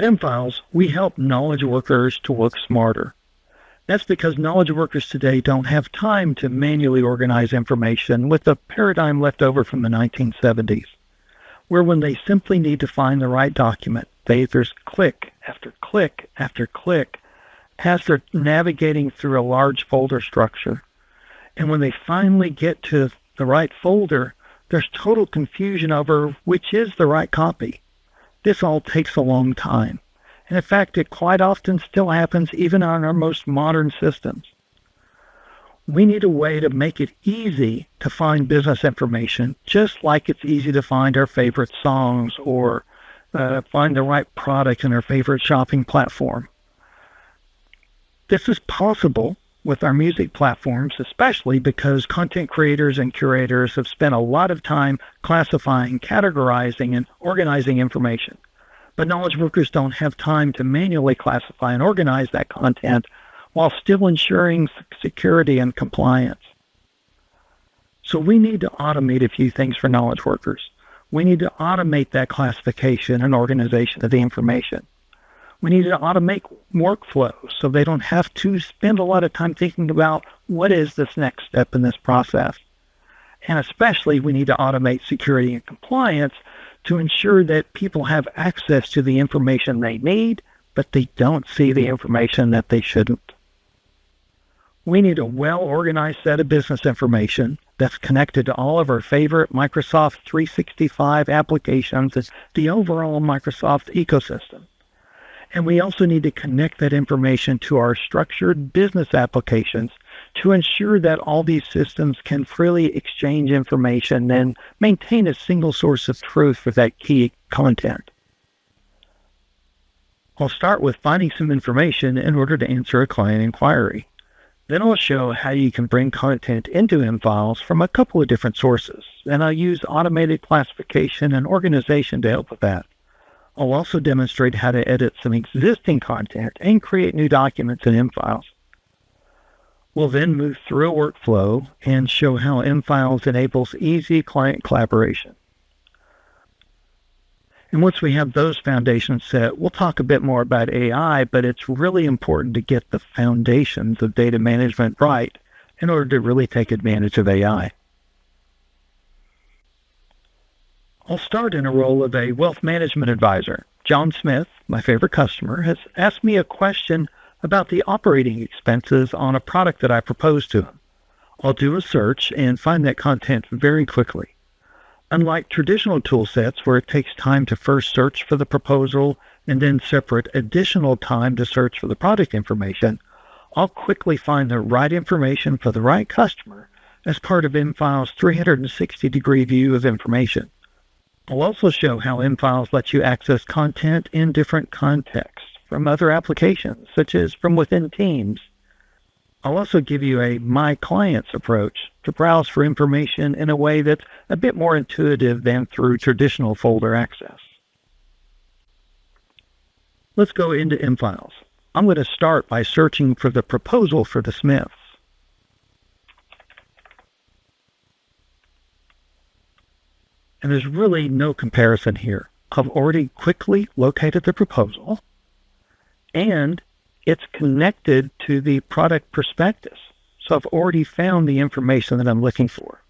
𝗦𝗲𝗀, we help knowledge workers to work smarter. That's because knowledge workers today don't have time to manually organize information with a paradigm left over from the 1970s, where when they simply need to find the right document, they just click after click after click as they're navigating through a large folder structure. And when they finally get to the right folder, there's total confusion over which is the right copy. This all takes a long time. And in fact, it quite often still happens even on our most modern systems. We need a way to make it easy to find business information, just like it's easy to find our favorite songs or find the right product in our favorite shopping platform. This is possible with our music platforms, especially because content creators and curators have spent a lot of time classifying, categorizing, and organizing information. But knowledge workers don't have time to manually classify and organize that content while still ensuring security and compliance. So we need to automate a few things for knowledge workers. We need to automate that classification and organization of the information. We need to automate workflows so they don't have to spend a lot of time thinking about what is this next step in this process. And especially we need to automate security and compliance to ensure that people have access to the information they need, but they don't see the information that they shouldn't. We need a well-organized set of business information that's connected to all of our favorite Microsoft 365 applications and the overall Microsoft ecosystem. And we also need to connect that information to our structured business applications to ensure that all these systems can freely exchange information and maintain a single source of truth for that key content. I'll start with finding some information in order to answer a client inquiry. Then I'll show how you can bring content into 𝗦𝗀 from a couple of different sources, and I'll use automated classification and organization to help with that. I'll also demonstrate how to edit some existing content and create new documents in 𝗦𝗀. We'll then move through a workflow and show how 𝗦𝗀 enables easy client collaboration. And once we have those foundations set, we'll talk a bit more about AI, but it's really important to get the foundations of data management right in order to really take advantage of AI. I'll start in a role of a wealth management advisor. John Smith, my favorite customer, has asked me a question about the operating expenses on a product that I proposed to him. I'll do a search and find that content very quickly. Unlike traditional tool sets where it takes time to first search for the proposal and then separate additional time to search for the product information, I'll quickly find the right information for the right customer as part of 𝗦𝗀's 360-degree view of information. I'll also show how 𝗦𝗀 lets you access content in different contexts from other applications, such as from within Teams. I'll also give you a My Clients approach to browse for information in a way that's a bit more intuitive than through traditional folder access. Let's go into 𝗦𝗀. I'm going to start by searching for the proposal for the Smiths. And there's really no comparison here. I've already quickly located the proposal, and it's connected to the product prospectus. So I've already found the information that I'm looking for.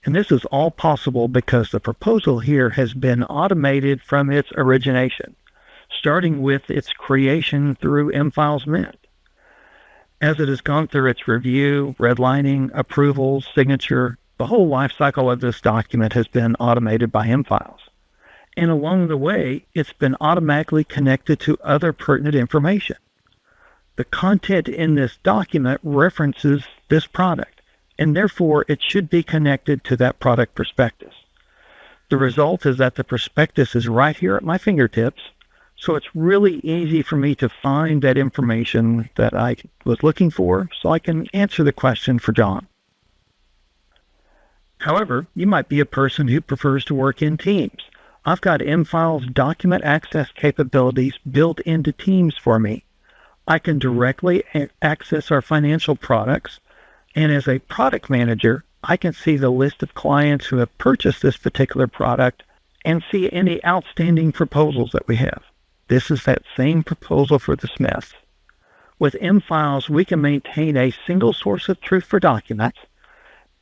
And this is all possible because the proposal here has been automated from its origination, starting with its creation through 𝗦𝗀's Mint. As it has gone through its review, redlining, approvals, signature, the whole life cycle of this document has been automated by 𝗦𝗀. And along the way, it's been automatically connected to other pertinent information. The content in this document references this product, and therefore it should be connected to that product prospectus. The result is that the prospectus is right here at my fingertips, so it's really easy for me to find that information that I was looking for, so I can answer the question for John. However, you might be a person who prefers to work in Teams. I've got 𝗦𝗀's document access capabilities built into Teams for me. I can directly access our financial products, and as a product manager, I can see the list of clients who have purchased this particular product and see any outstanding proposals that we have. This is that same proposal for the Smiths. With 𝗦𝗲𝗀files, we can maintain a single source of truth for documents,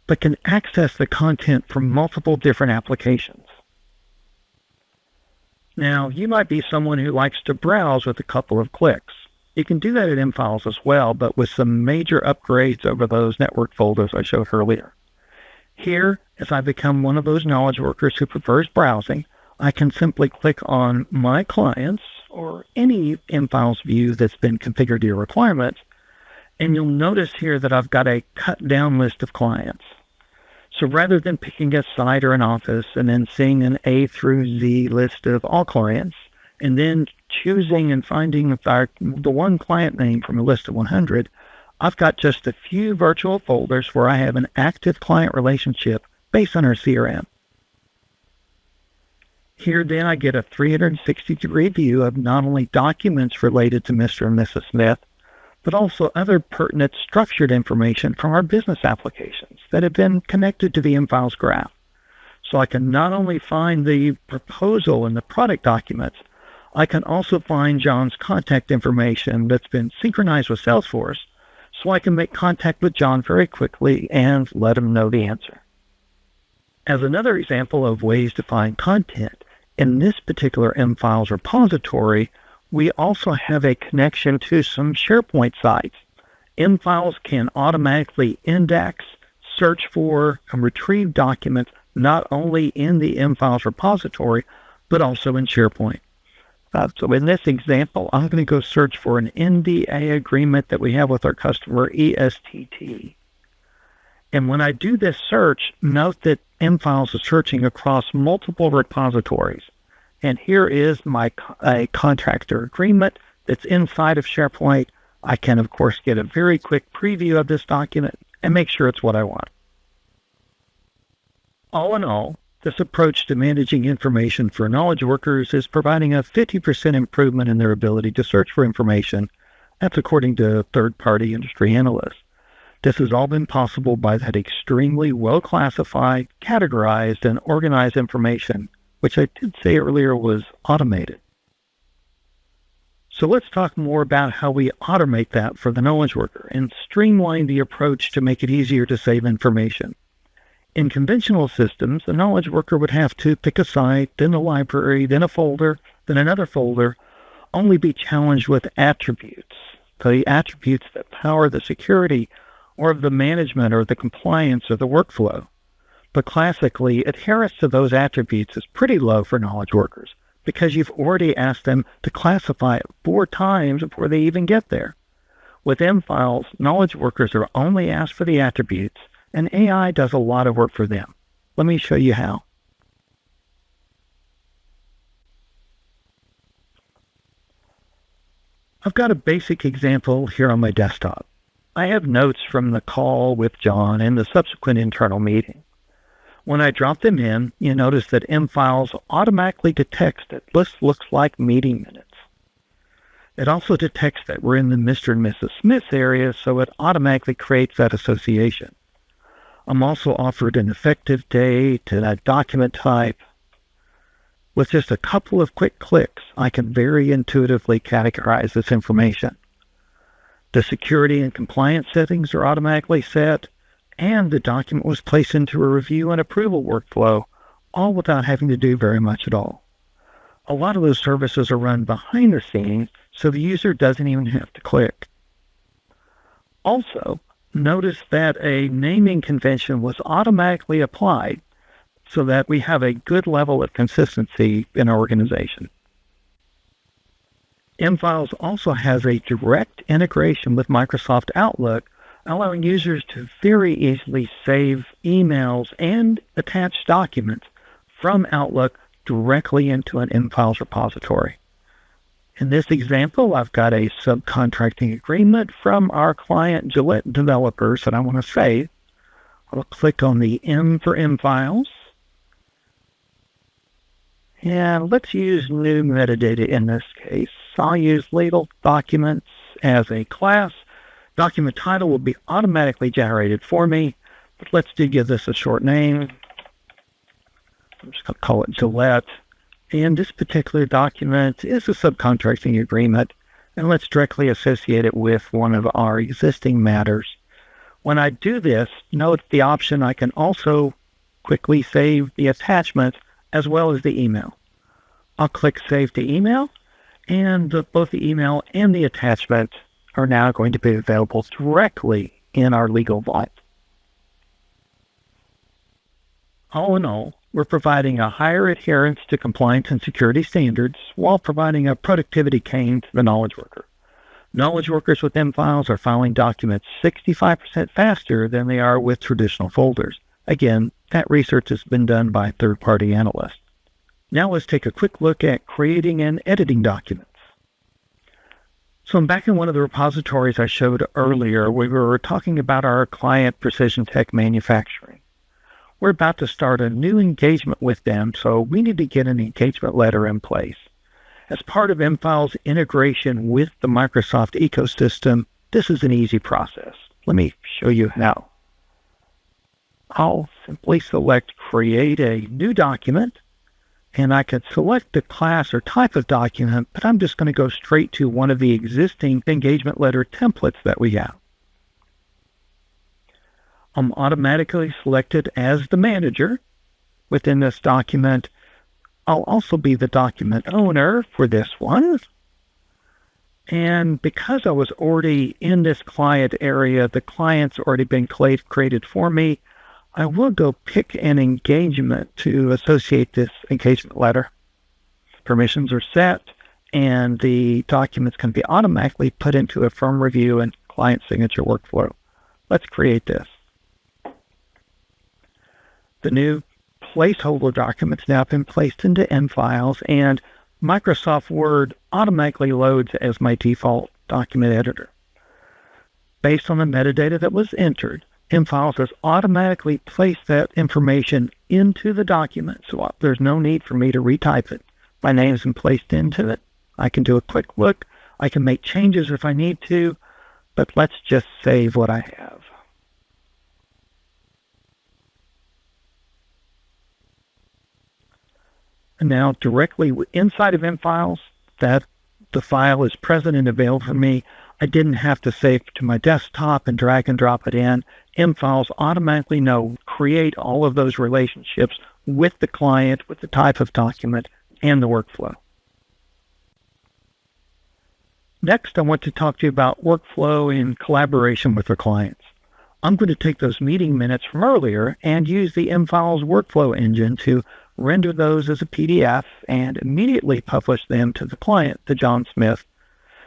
but can access the content from multiple different applications. Now, you might be someone who likes to browse with a couple of clicks. You can do that at 𝗦𝗲files as well, but with some major upgrades over those network folders I showed earlier. Here, as I become one of those knowledge workers who prefers browsing, I can simply click on My Clients or any 𝗦𝗲files view that's been configured to your requirements, and you'll notice here that I've got a cut-down list of clients. So rather than picking a site or an office and then seeing an A through Z list of all clients, and then choosing and finding the one client name from a list of 100, I've got just a few virtual folders where I have an active client relationship based on our CRM. Here then I get a 360-degree view of not only documents related to Mr. and Mrs. Smith, but also other pertinent structured information from our business applications that have been connected to the 𝗦𝗲files graph. So I can not only find the proposal and the product documents, I can also find John's contact information that's been synchronized with Salesforce, so I can make contact with John very quickly and let him know the answer. As another example of ways to find content, in this particular 𝗦𝗲files repository, we also have a connection to some SharePoint sites. 𝗦𝗲files can automatically index, search for, and retrieve documents not only in the 𝗦𝗲files repository, but also in SharePoint. So in this example, I'm going to go search for an NDA agreement that we have with our customer, ESTT. And when I do this search, note that 𝗦𝗲files is searching across multiple repositories. And here is a contractor agreement that's inside of SharePoint. I can, of course, get a very quick preview of this document and make sure it's what I want. All in all, this approach to managing information for knowledge workers is providing a 50% improvement in their ability to search for information. That's according to third-party industry analysts. This has all been possible by that extremely well-classified, categorized, and organized information, which I did say earlier was automated. So let's talk more about how we automate that for the knowledge worker and streamline the approach to make it easier to save information. In conventional systems, the knowledge worker would have to pick a site, then a library, then a folder, then another folder, only be challenged with attributes, the attributes that power the security or the management or the compliance or the workflow. But classically, adherence to those attributes is pretty low for knowledge workers because you've already asked them to classify it 4 times before they even get there. With 𝗦𝗲files, knowledge workers are only asked for the attributes, and AI does a lot of work for them. Let me show you how. I've got a basic example here on my desktop. I have notes from the call with John and the subsequent internal meeting. When I drop them in, you notice that 𝗦𝗲files automatically detects that this looks like meeting minutes. It also detects that we're in the Mr. and Mrs. Smith area, so it automatically creates that association. I'm also offered an effective date and a document type. With just a couple of quick clicks, I can very intuitively categorize this information. The security and compliance settings are automatically set, and the document was placed into a review and approval workflow, all without having to do very much at all. A lot of those services are run behind the scenes, so the user doesn't even have to click. Also, notice that a naming convention was automatically applied so that we have a good level of consistency in our organization. 𝗦𝗲files also has a direct integration with Microsoft Outlook, allowing users to very easily save emails and attach documents from Outlook directly into an 𝗦𝗲files repository. In this example, I've got a subcontracting agreement from our client Gillette developers that I want to save. I'll click on the M for 𝗦𝗲files. And let's use new metadata in this case. I'll use label documents as a class. Document title will be automatically generated for me, but let's give this a short name. I'm just going to call it Gillette And this particular document is a subcontracting agreement, and let's directly associate it with one of our existing matters. When I do this, note the option I can also quickly save the attachment as well as the email. I'll click Save to Email, and both the email and the attachment are now going to be available directly in our legal vault. All in all, we're providing a higher adherence to compliance and security standards while providing a productivity gain to the knowledge worker. Knowledge workers with 𝗏files are filing documents 65% faster than they are with traditional folders. Again, that research has been done by third-party analysts. Now let's take a quick look at creating and editing documents. So I'm back in one of the repositories I showed earlier. We were talking about our client Precision Tech Manufacturing. We're about to start a new engagement with them, so we need to get an engagement letter in place. As part of 𝗏file's integration with the Microsoft ecosystem, this is an easy process. Let me show you how. I'll simply select Create a New Document, and I can select the class or type of document, but I'm just going to go straight to one of the existing engagement letter templates that we have. I'm automatically selected as the manager within this document. I'll also be the document owner for this one. And because I was already in this client area, the client's already been created for me, I will go pick an engagement to associate this engagement letter. Permissions are set, and the documents can be automatically put into a firm review and client signature workflow. Let's create this. The new placeholder documents now have been placed into 𝗏files, and Microsoft Word automatically loads as my default document editor. Based on the metadata that was entered, 𝗏files has automatically placed that information into the document, so there's no need for me to retype it. My name's been placed into it. I can do a quick look. I can make changes if I need to, but let's just save what I have. And now directly inside of 𝗏files, that the file is present and available for me. I didn't have to save it to my desktop and drag and drop it in. 𝗏files automatically create all of those relationships with the client, with the type of document, and the workflow. Next, I want to talk to you about workflow in collaboration with our clients. I'm going to take those meeting minutes from earlier and use the 𝗏files workflow engine to render those as a PDF and immediately publish them to the client, to John Smith.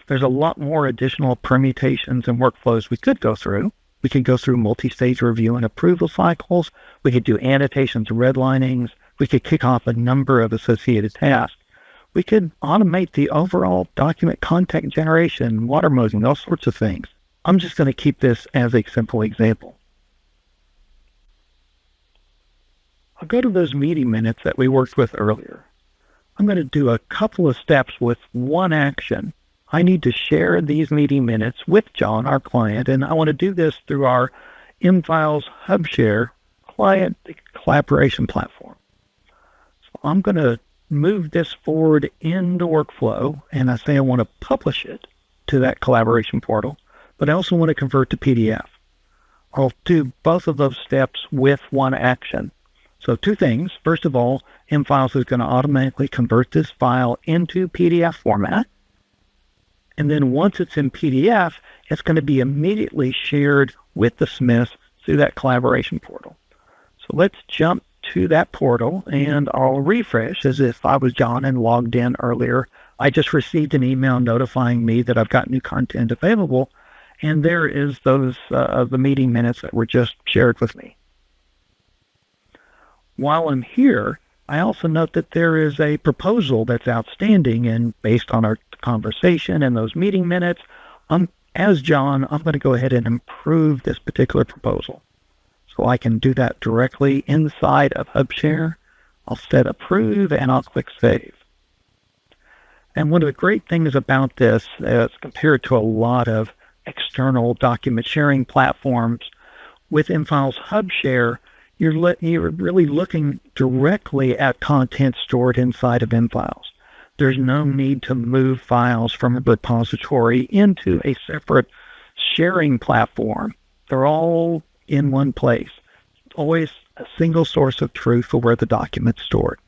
There's a lot more additional permutations and workflows we could go through. We could go through multi-stage review and approval cycles. We could do annotations and redlinings. We could kick off a number of associated tasks. We could automate the overall document content generation, watermarking, all sorts of things. I'm just going to keep this as a simple example. I'll go to those meeting minutes that we worked with earlier. I'm going to do a couple of steps with one action. I need to share these meeting minutes with John, our client, and I want to do this through our 𝗏files HubShare client collaboration platform. So I'm going to move this forward in the workflow, and I say I want to publish it to that collaboration portal, but I also want to convert to PDF. I'll do both of those steps with one action. So two things. First of all, 𝗏files is going to automatically convert this file into PDF format. And then once it's in PDF, it's going to be immediately shared with the Smiths through that collaboration portal. So let's jump to that portal, and I'll refresh as if I was John and logged in earlier. I just received an email notifying me that I've got new content available, and there is those the meeting minutes that were just shared with me. While I'm here, I also note that there is a proposal that's outstanding, and based on our conversation and those meeting minutes, as John, I'm going to go ahead and improve this particular proposal. So I can do that directly inside of HubShare. I'll set Approve, and I'll click Save. And one of the great things about this, as compared to a lot of external document sharing platforms, with 𝗏files HubShare, you're really looking directly at content stored inside of 𝗦𝗲files. There's no need to move files from a repository into a separate sharing platform. They're all in one place. Always a single source of truth for where the document's stored.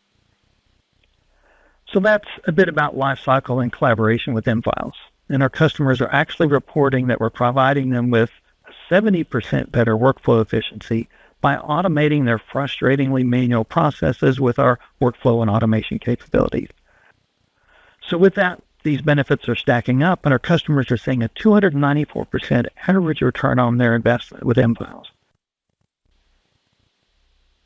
So that's a bit about lifecycle and collaboration with 𝗦𝗲files. And our customers are actually reporting that we're providing them with a 70% better workflow efficiency by automating their frustratingly manual processes with our workflow and automation capabilities. So with that, these benefits are stacking up, and our customers are seeing a 294% average return on their investment with 𝗦𝗲files.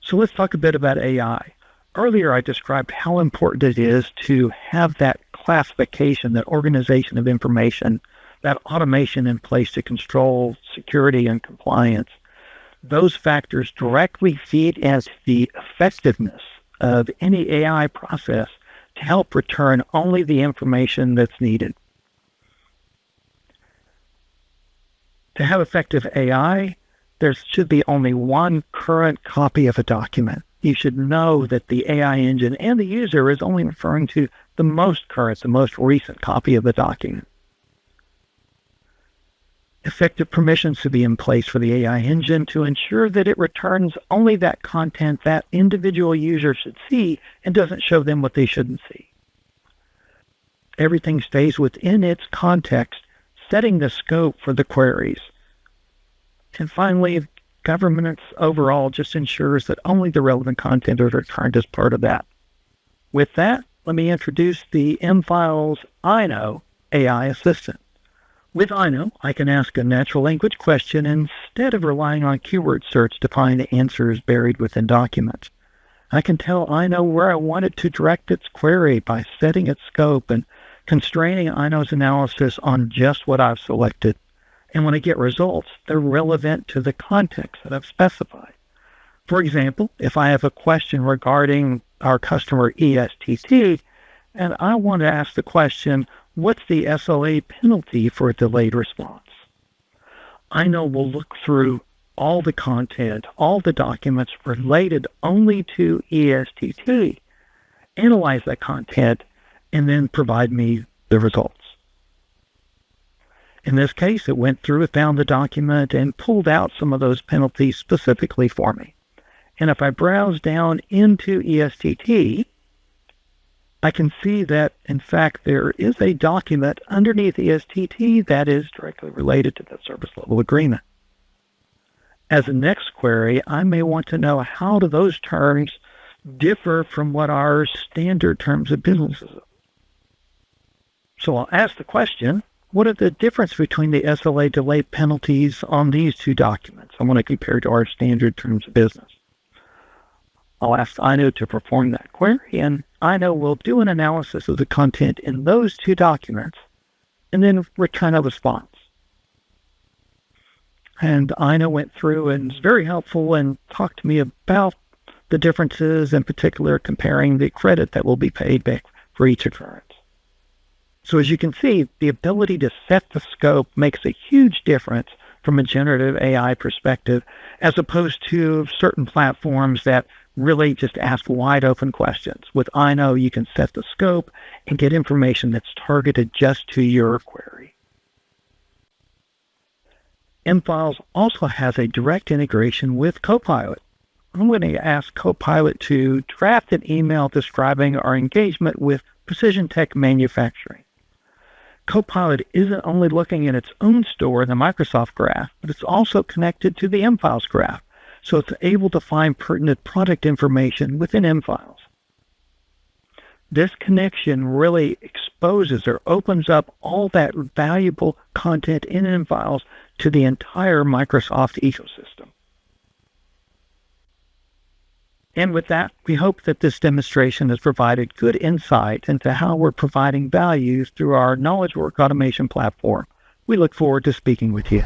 So let's talk a bit about AI. Earlier, I described how important it is to have that classification, that organization of information, that automation in place to control security and compliance. Those factors directly feed into the effectiveness of any AI process to help return only the information that's needed. To have effective AI, there should be only one current copy of a document. You should know that the AI engine and the user is only referring to the most current, the most recent copy of the document. Effective permissions should be in place for the AI engine to ensure that it returns only that content that individual user should see and doesn't show them what they shouldn't see. Everything stays within its context, setting the scope for the queries. And finally, governance overall just ensures that only the relevant content is returned as part of that. With that, let me introduce the 𝗦𝗲files iKnow AI assistant. With iKnow, I can ask a natural language question instead of relying on keyword search to find answers buried within documents. I can tell iKnow where I want it to direct its query by setting its scope and constraining iKnow's analysis on just what I've selected. And when I get results, they're relevant to the context that I've specified. For example, if I have a question regarding our customer ESTT, and I want to ask the question, what's the SLA penalty for a delayed response? iKnow will look through all the content, all the documents related only to ESTT, analyze that content, and then provide me the results. In this case, it went through and found the document and pulled out some of those penalties specifically for me. And if I browse down into ESTT, I can see that, in fact, there is a document underneath ESTT that is directly related to the service level agreement. As a next query, I may want to know how do those terms differ from what our standard terms of business is. So I'll ask the question, what are the difference between the SLA delay penalties on these two documents? I want to compare to our standard terms of business. I'll ask iKnow to perform that query, and iKnow will do an analysis of the content in those two documents and then return a response. And iKnow went through and was very helpful and talked to me about the differences, in particular comparing the credit that will be paid back for each occurrence. So as you can see, the ability to set the scope makes a huge difference from a generative AI perspective, as opposed to certain platforms that really just ask wide open questions. With iKnow, you can set the scope and get information that's targeted just to your query. 𝗦𝗲files also has a direct integration with Copilot. I'm going to ask Copilot to draft an email describing our engagement with Precision Tech Manufacturing. Copilot isn't only looking at its own store in the Microsoft graph, but it's also connected to the 𝗦𝗲files graph, so it's able to find pertinent product information within 𝗦𝗲files. This connection really exposes or opens up all that valuable content in 𝗦𝗲files to the entire Microsoft ecosystem. And with that, we hope that this demonstration has provided good insight into how we're providing value through our knowledge work automation platform. We look forward to speaking with you.